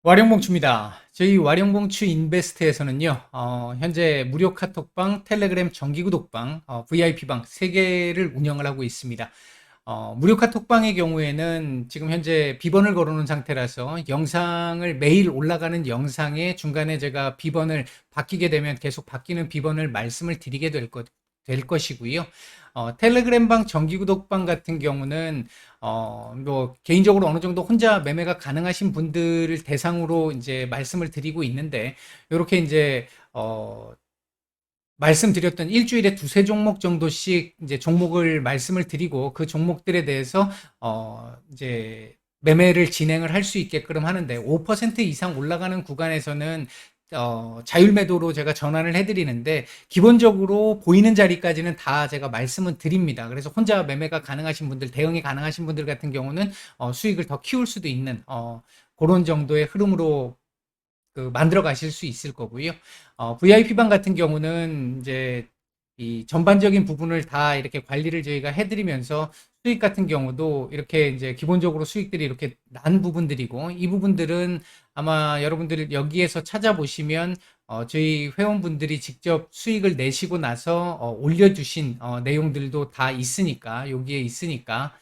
와룡봉추입니다. 저희 와룡봉추 인베스트에서는요, 현재 무료 카톡방, 텔레그램 정기구독방, VIP방 3개를 운영을 하고 있습니다. 무료 카톡방의 경우에는 지금 현재 비번을 걸어놓은 상태라서 영상을 매일 올라가는 영상의 중간에 제가 비번을 바뀌게 되면 계속 바뀌는 비번을 말씀을 드리게 될 것이고요. 텔레그램방 정기구독방 같은 경우는 뭐 개인적으로 어느 정도 혼자 매매가 가능하신 분들을 대상으로 이제 말씀을 드리고 있는데, 이렇게 이제 말씀드렸던 일주일에 두세 종목 정도씩 이제 종목을 말씀을 드리고 그 종목들에 대해서 이제 매매를 진행을 할 수 있게끔 하는데, 5% 이상 올라가는 구간에서는 자율 매도로 제가 전환을 해드리는데, 기본적으로 보이는 자리까지는 다 제가 말씀을 드립니다. 그래서 혼자 매매가 가능하신 분들, 대응이 가능하신 분들 같은 경우는 수익을 더 키울 수도 있는 그런 정도의 흐름으로 만들어 가실 수 있을 거고요. VIP방 같은 경우는 이제 이 전반적인 부분을 다 이렇게 관리를 저희가 해드리면서 수익 같은 경우도 이렇게 이제 기본적으로 수익들이 이렇게 난 부분들이고, 이 부분들은 아마 여러분들이 여기에서 찾아보시면 저희 회원분들이 직접 수익을 내시고 나서 올려주신 내용들도 다 있으니까, 여기에 있으니까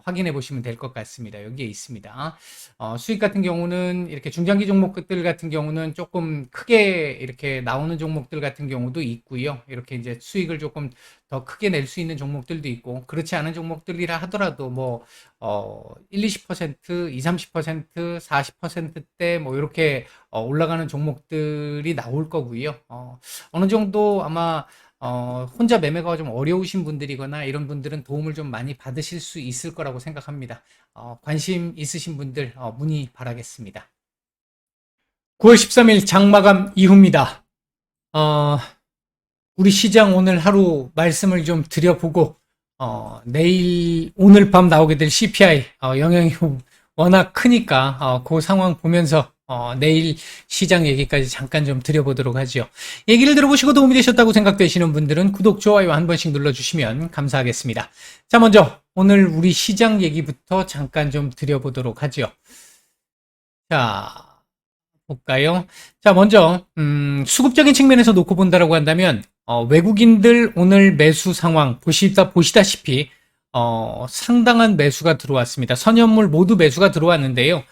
확인해 보시면 될 것 같습니다. 여기에 있습니다. 수익 같은 경우는 이렇게 중장기 종목들 같은 경우는 조금 크게 이렇게 나오는 종목들 같은 경우도 있고요. 이렇게 이제 수익을 조금 더 크게 낼 수 있는 종목들도 있고, 그렇지 않은 종목들이라 하더라도 뭐 1, 20%, 2, 30%, 40%대 뭐 이렇게 올라가는 종목들이 나올 거고요. 어느 정도 아마 혼자 매매가 좀 어려우신 분들이거나 이런 분들은 도움을 좀 많이 받으실 수 있을 거라고 생각합니다. 관심 있으신 분들 문의 바라겠습니다. 9월 13일 장마감 이후입니다. 어, 우리 시장 오늘 하루 말씀을 좀 드려보고, 오늘 밤 나오게 될 CPI 영향이 워낙 크니까 그 상황 보면서 내일 시장 얘기까지 잠깐 좀 드려보도록 하죠. 얘기를 들어보시고 도움이 되셨다고 생각되시는 분들은 구독, 좋아요 한 번씩 눌러주시면 감사하겠습니다. 자, 먼저 오늘 우리 시장 얘기부터 잠깐 좀 드려보도록 하죠. 자, 볼까요? 자, 먼저 수급적인 측면에서 놓고 본다라고 한다면 외국인들 오늘 매수 상황 보시다시피 상당한 매수가 들어왔습니다. 선현물 모두 매수가 들어왔는데요.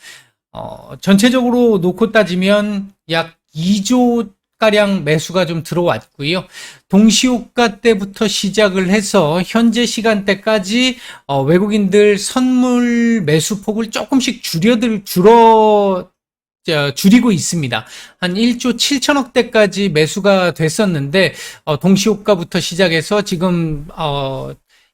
전체적으로 놓고 따지면 약 2조 가량 매수가 좀 들어왔고요. 동시호가 때부터 시작을 해서 현재 시간대까지 외국인들 선물 매수폭을 조금씩 줄이고 있습니다. 한 1조 7천억 대까지 매수가 됐었는데, 동시호가부터 시작해서 지금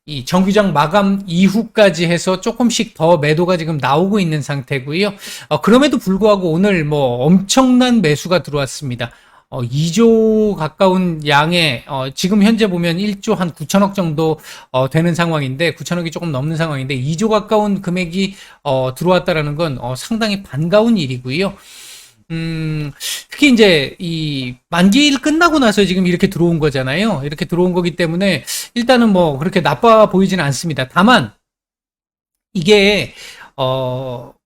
이 정규장 마감 이후까지 해서 조금씩 더 매도가 지금 나오고 있는 상태고요. 그럼에도 불구하고 오늘 뭐 엄청난 매수가 들어왔습니다. 2조 가까운 양의 지금 현재 보면 1조 한 9천억 정도 되는 상황인데, 9천억이 조금 넘는 상황인데 2조 가까운 금액이 들어왔다라는 건 상당히 반가운 일이고요. 특히 이제 이 만기일 끝나고 나서 지금 이렇게 들어온 거잖아요. 이렇게 들어온 거기 때문에 일단은 뭐 그렇게 나빠 보이지는 않습니다. 다만 이게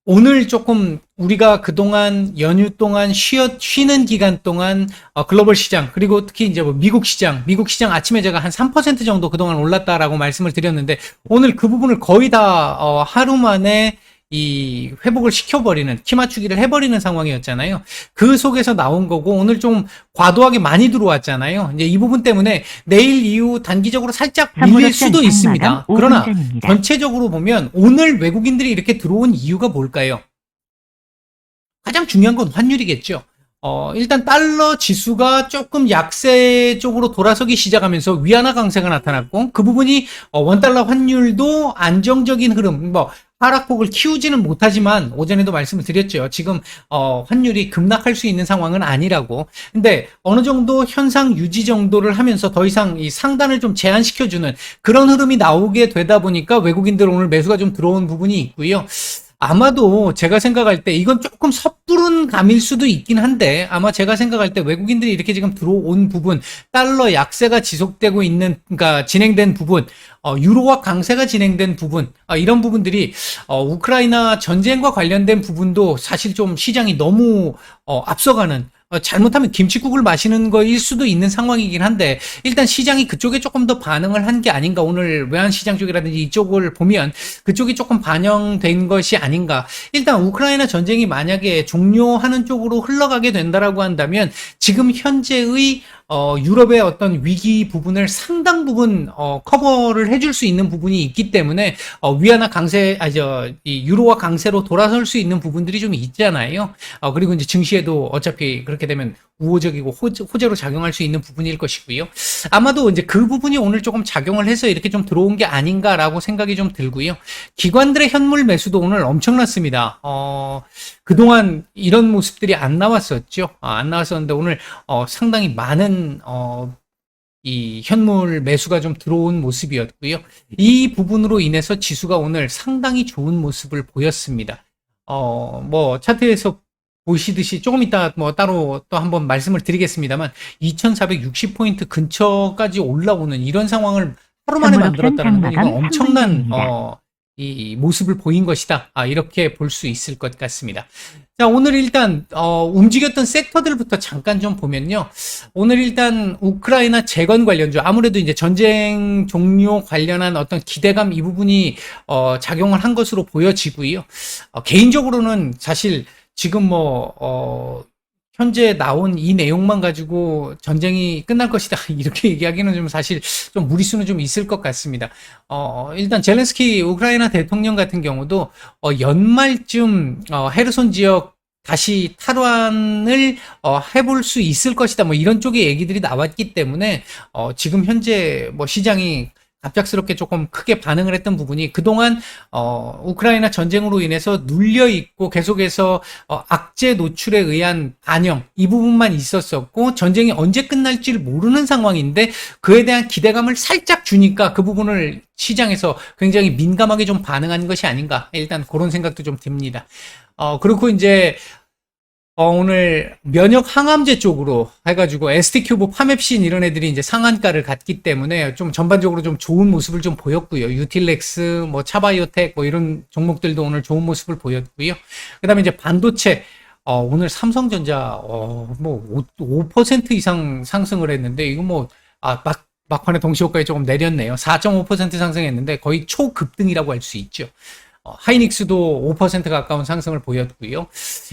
오늘 조금 우리가 그동안 연휴 동안 쉬는 기간 동안 글로벌 시장, 그리고 특히 이제 뭐 미국 시장 아침에 제가 한 3% 정도 그동안 올랐다라고 말씀을 드렸는데, 오늘 그 부분을 거의 다 하루 만에 이 회복을 시켜버리는, 키 맞추기를 해버리는 상황이었잖아요. 그 속에서 나온 거고, 오늘 좀 과도하게 많이 들어왔잖아요. 이제 이 부분 때문에 내일 이후 단기적으로 살짝 밀릴 수도 있습니다. 그러나 전체적으로 보면 오늘 외국인들이 이렇게 들어온 이유가 뭘까요? 가장 중요한 건 환율이겠죠. 일단 달러 지수가 조금 약세 쪽으로 돌아서기 시작하면서 위안화 강세가 나타났고, 그 부분이 원달러 환율도 안정적인 흐름, 뭐 하락폭을 키우지는 못하지만 오전에도 말씀을 드렸죠. 지금 환율이 급락할 수 있는 상황은 아니라고. 근데 어느 정도 현상 유지 정도를 하면서 더 이상 이 상단을 좀 제한시켜주는 그런 흐름이 나오게 되다 보니까 외국인들 오늘 매수가 좀 들어온 부분이 있고요. 아마도 제가 생각할 때 이건 조금 섣부른 감일 수도 있긴 한데 아마 제가 생각할 때 외국인들이 이렇게 지금 들어온 부분, 달러 약세가 지속되고 있는, 그러니까 진행된 부분, 유로화 강세가 진행된 부분, 이런 부분들이 우크라이나 전쟁과 관련된 부분도 사실 좀 시장이 너무 앞서가는, 잘못하면 김칫국을 마시는 거일 수도 있는 상황이긴 한데 일단 시장이 그쪽에 조금 더 반응을 한 게 아닌가. 오늘 외환시장 쪽이라든지 이쪽을 보면 그쪽이 조금 반영된 것이 아닌가. 일단 우크라이나 전쟁이 만약에 종료하는 쪽으로 흘러가게 된다라고 한다면 지금 현재의 유럽의 어떤 위기 부분을 상당 부분 커버를 해줄 수 있는 부분이 있기 때문에 위안화 강세, 이 유로화 강세로 돌아설 수 있는 부분들이 좀 있잖아요. 그리고 이제 증시에도 어차피 그렇게 되면 우호적이고 호재로 작용할 수 있는 부분일 것이고요. 아마도 이제 그 부분이 오늘 조금 작용을 해서 이렇게 좀 들어온 게 아닌가라고 생각이 좀 들고요. 기관들의 현물 매수도 오늘 엄청났습니다. 그동안 이런 모습들이 안 나왔었죠. 안 나왔었는데 오늘 상당히 많은 이 현물 매수가 좀 들어온 모습이었고요. 이 부분으로 인해서 지수가 오늘 상당히 좋은 모습을 보였습니다. 뭐 차트에서 보시듯이 조금 이따 뭐 따로 또 한번 말씀을 드리겠습니다만 2460포인트 근처까지 올라오는 이런 상황을 하루 만에 만들었다는 건 이건 엄청난 이 모습을 보인 것이다. 이렇게 볼 수 있을 것 같습니다. 자, 오늘 일단 움직였던 섹터들부터 잠깐 좀 보면요. 오늘 일단 우크라이나 재건 관련주, 아무래도 이제 전쟁 종료 관련한 어떤 기대감 이 부분이 작용을 한 것으로 보여지고요. 개인적으로는 사실 지금 현재 나온 이 내용만 가지고 전쟁이 끝날 것이다. 이렇게 얘기하기는 좀 사실 좀 무리수는 좀 있을 것 같습니다. 일단 젤렌스키 우크라이나 대통령 같은 경우도 연말쯤 헤르손 지역 다시 탈환을 해볼 수 있을 것이다. 뭐 이런 쪽의 얘기들이 나왔기 때문에 지금 현재 뭐 시장이 갑작스럽게 조금 크게 반응을 했던 부분이 그동안 우크라이나 전쟁으로 인해서 눌려 있고 계속해서 악재 노출에 의한 반영 이 부분만 있었었고 전쟁이 언제 끝날지를 모르는 상황인데 그에 대한 기대감을 살짝 주니까 그 부분을 시장에서 굉장히 민감하게 좀 반응한 것이 아닌가. 일단 그런 생각도 좀 듭니다. 그렇고 이제 오늘 면역 항암제 쪽으로 해가지고 ST큐브, 파맵신 이런 애들이 이제 상한가를 갔기 때문에 좀 전반적으로 좀 좋은 모습을 좀 보였고요. 유틸렉스, 뭐 차바이오텍 뭐 이런 종목들도 오늘 좋은 모습을 보였고요. 그다음에 이제 반도체 오늘 삼성전자 뭐 5% 이상 상승을 했는데 이거 뭐 막판에 동시효과에 조금 내렸네요. 4.5% 상승했는데 거의 초급등이라고 할 수 있죠. 하이닉스도 5% 가까운 상승을 보였고요.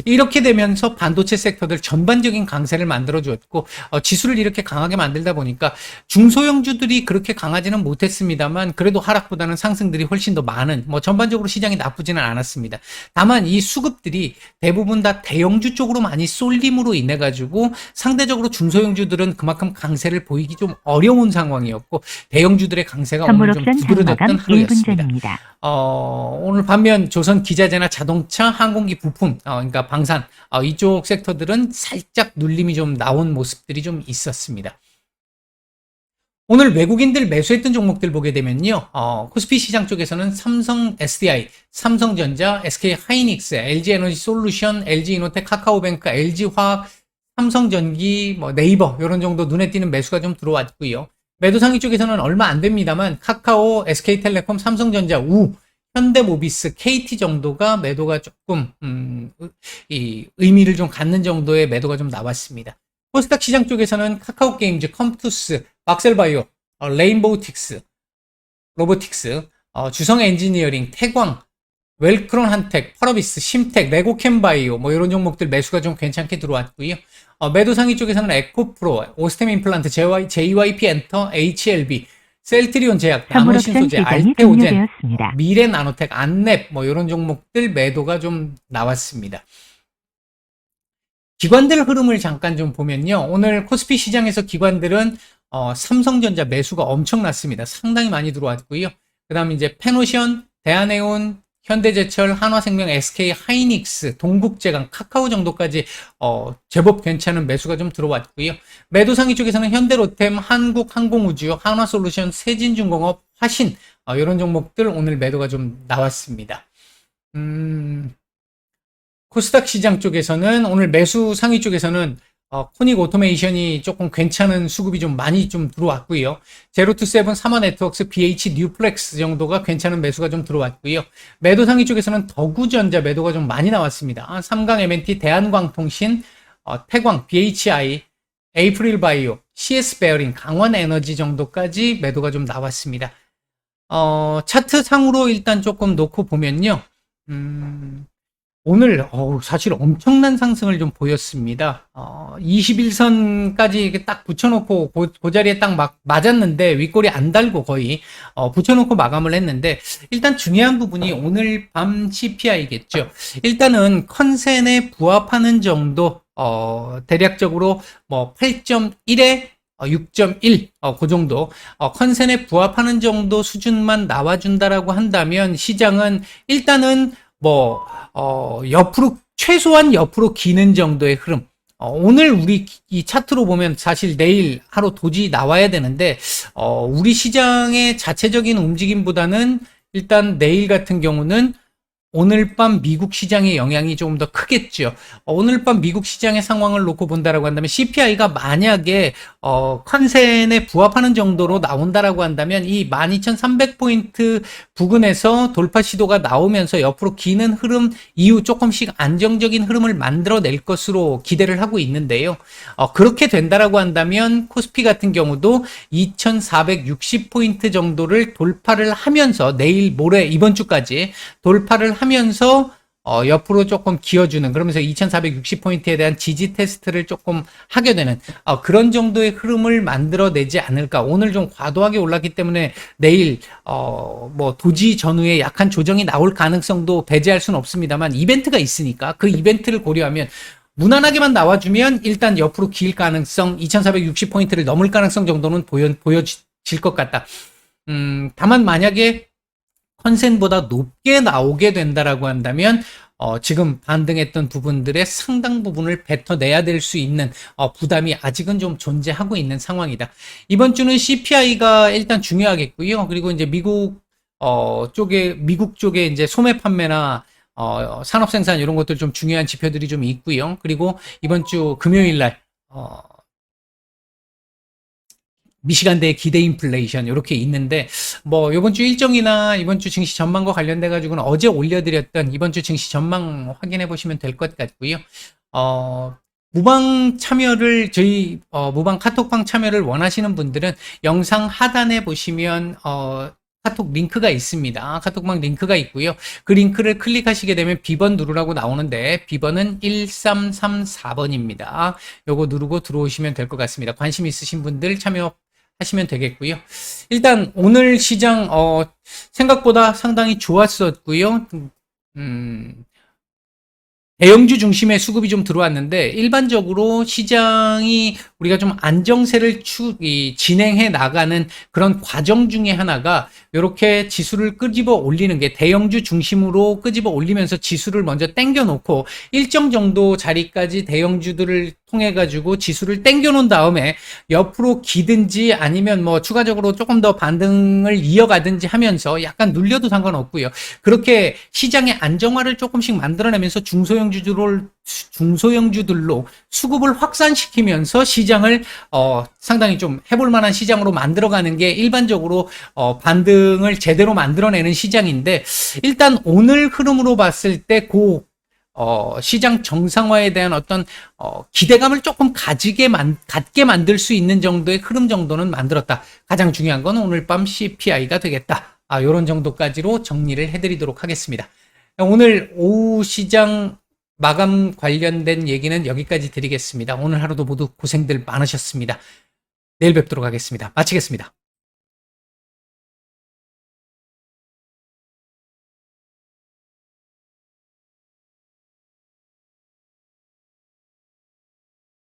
이렇게 되면서 반도체 섹터들 전반적인 강세를 만들어주었고 지수를 이렇게 강하게 만들다 보니까 중소형주들이 그렇게 강하지는 못했습니다만 그래도 하락보다는 상승들이 훨씬 더 많은 뭐 전반적으로 시장이 나쁘지는 않았습니다. 다만 이 수급들이 대부분 다 대형주 쪽으로 많이 쏠림으로 인해 가지고 상대적으로 중소형주들은 그만큼 강세를 보이기 좀 어려운 상황이었고 대형주들의 강세가 오늘 좀 두드러졌던 하루였습니다. 오늘 반면 조선 기자재나 자동차, 항공기 부품, 그러니까 방산, 이쪽 섹터들은 살짝 눌림이 좀 나온 모습들이 좀 있었습니다. 오늘 외국인들 매수했던 종목들 보게 되면요. 코스피 시장 쪽에서는 삼성 SDI, 삼성전자, SK 하이닉스, LG 에너지 솔루션, LG 이노텍, 카카오뱅크, LG 화학, 삼성전기, 뭐 네이버 이런 정도 눈에 띄는 매수가 좀 들어왔고요. 매도 상위 쪽에서는 얼마 안 됩니다만 카카오, SK텔레콤, 삼성전자, 현대모비스, KT 정도가 매도가 조금 이 의미를 좀 갖는 정도의 매도가 좀 나왔습니다. 코스닥 시장 쪽에서는 카카오게임즈, 컴투스, 막셀바이오, 레인보우틱스, 로보틱스, 주성엔지니어링, 태광, 웰크론 한텍, 펄어비스, 심텍, 레고캠바이오 뭐 이런 종목들 매수가 좀 괜찮게 들어왔고요. 매도 상위 쪽에서는 에코프로, 오스템 임플란트, JYP 엔터, HLB, 셀트리온 제약, 나노신소재, 알테오젠, 미래나노텍, 안랩 뭐 이런 종목들 매도가 좀 나왔습니다. 기관들 흐름을 잠깐 좀 보면요. 오늘 코스피 시장에서 기관들은 삼성전자 매수가 엄청났습니다. 상당히 많이 들어왔고요. 그 다음에 이제 페노션, 대한해운, 현대제철, 한화생명, SK 하이닉스, 동북제강, 카카오 정도까지 제법 괜찮은 매수가 좀 들어왔고요. 매도 상위 쪽에서는 현대로템, 한국항공우주, 한화솔루션, 세진중공업, 화신 이런 종목들 오늘 매도가 좀 나왔습니다. 음, 코스닥 시장 쪽에서는 오늘 매수 상위 쪽에서는 코닉 오토메이션이 조금 괜찮은 수급이 좀 많이 좀 들어왔고요. 제로투세븐, 사마 네트워크스, BH 뉴플렉스 정도가 괜찮은 매수가 좀 들어왔고요. 매도 상위 쪽에서는 더구전자 매도가 좀 많이 나왔습니다. 삼강 M&T, 대한광통신, 태광, BHI, 에이프릴 바이오, CS 베어링, 강원 에너지 정도까지 매도가 좀 나왔습니다. 차트 상으로 일단 조금 놓고 보면요. 오늘 사실 엄청난 상승을 좀 보였습니다. 21선까지 이렇게 딱 붙여놓고 그 자리에 딱 맞았는데 윗골이 안 달고 거의 붙여놓고 마감을 했는데 일단 중요한 부분이 오늘 밤 CPI겠죠. 일단은 컨센에 부합하는 정도 대략적으로 뭐 8.1에 6.1, 그 정도, 컨센에 부합하는 정도 수준만 나와준다라고 한다면 시장은 일단은 뭐, 옆으로, 최소한 옆으로 기는 정도의 흐름. 오늘 우리 이 차트로 보면 사실 내일 하루 도지 나와야 되는데, 우리 시장의 자체적인 움직임보다는 일단 내일 같은 경우는 오늘 밤 미국 시장의 영향이 조금 더 크겠죠. 오늘 밤 미국 시장의 상황을 놓고 본다라고 한다면 CPI가 만약에 컨센에 부합하는 정도로 나온다라고 한다면 이 12,300포인트 부근에서 돌파 시도가 나오면서 옆으로 기는 흐름 이후 조금씩 안정적인 흐름을 만들어낼 것으로 기대를 하고 있는데요. 그렇게 된다라고 한다면 코스피 같은 경우도 2,460포인트 정도를 돌파를 하면서 내일 모레 이번 주까지 돌파를 하면서 옆으로 조금 기어주는 그러면서 2460포인트에 대한 지지 테스트를 조금 하게 되는 그런 정도의 흐름을 만들어내지 않을까. 오늘 좀 과도하게 올랐기 때문에 내일 뭐 도지 전후에 약한 조정이 나올 가능성도 배제할 수는 없습니다만 이벤트가 있으니까 그 이벤트를 고려하면 무난하게만 나와주면 일단 옆으로 길 가능성 2460포인트를 넘을 가능성 정도는 보여질 것 같다. 다만 만약에 컨센보다 높게 나오게 된다라고 한다면 지금 반등했던 부분들의 상당 부분을 뱉어내야 될 수 있는 부담이 아직은 좀 존재하고 있는 상황이다. 이번 주는 CPI가 일단 중요하겠고요. 그리고 이제 미국 쪽에 이제 소매 판매나 산업 생산 이런 것들 좀 중요한 지표들이 좀 있고요. 그리고 이번 주 금요일 날 미시간대의 기대 인플레이션 이렇게 있는데 뭐 이번 주 일정이나 이번 주 증시 전망과 관련돼 가지고는 어제 올려드렸던 이번 주 증시 전망 확인해 보시면 될 것 같고요. 무방 참여를 저희 무방 카톡방 참여를 원하시는 분들은 영상 하단에 보시면 카톡 링크가 있습니다. 카톡방 링크가 있고요. 그 링크를 클릭하시게 되면 B번 누르라고 나오는데 B번은 1334번입니다. 요거 누르고 들어오시면 될 것 같습니다. 관심 있으신 분들 참여하시면 되겠고요. 일단 오늘 시장 생각보다 상당히 좋았었고요. 대형주 중심의 수급이 좀 들어왔는데 일반적으로 시장이 우리가 좀 안정세를 진행해 나가는 그런 과정 중에 하나가 이렇게 지수를 끄집어 올리는 게 대형주 중심으로 끄집어 올리면서 지수를 먼저 당겨 놓고 일정 정도 자리까지 대형주들을 통해 가지고 지수를 당겨 놓은 다음에 옆으로 기든지 아니면 뭐 추가적으로 조금 더 반등을 이어가든지 하면서 약간 눌려도 상관없고요. 그렇게 시장의 안정화를 조금씩 만들어내면서 중소형주들로 수급을 확산시키면서 시장을 상당히 좀 해볼 만한 시장으로 만들어가는 게 일반적으로 반등을 제대로 만들어내는 시장인데 일단 오늘 흐름으로 봤을 때 시장 정상화에 대한 어떤 기대감을 조금 갖게 만들 수 있는 정도의 흐름 정도는 만들었다. 가장 중요한 건 오늘 밤 CPI가 되겠다. 요런 정도까지로 정리를 해드리도록 하겠습니다. 오늘 오후 시장 마감 관련된 얘기는 여기까지 드리겠습니다. 오늘 하루도 모두 고생들 많으셨습니다. 내일 뵙도록 하겠습니다. 마치겠습니다.